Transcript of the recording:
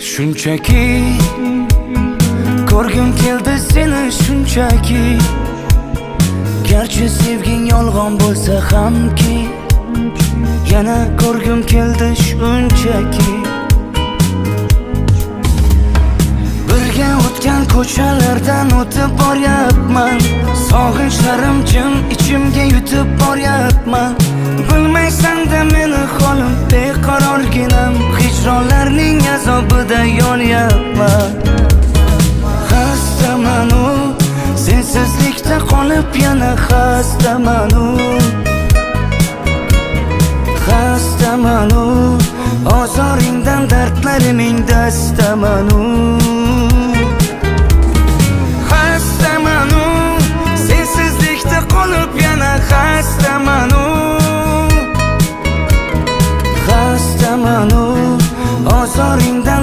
Shunchaki ko'rgim keldi seni shunchaki. Garchi sevging yolg'on bo'lsa hamki, yana ko'rgim keldi shunchaki. Birga o'tgan ko'chalardan o'tib boryapman, sog'inchlarim jim ichimga yutib boryapman. Bilmaysan-da meni holim beqarorginam, hijronlarning azobida yonyapman. Xastaman-u, sensizlikda qolib yana xastaman-u. Xastaman-u, ozoringdan dardlariming dastaman-u.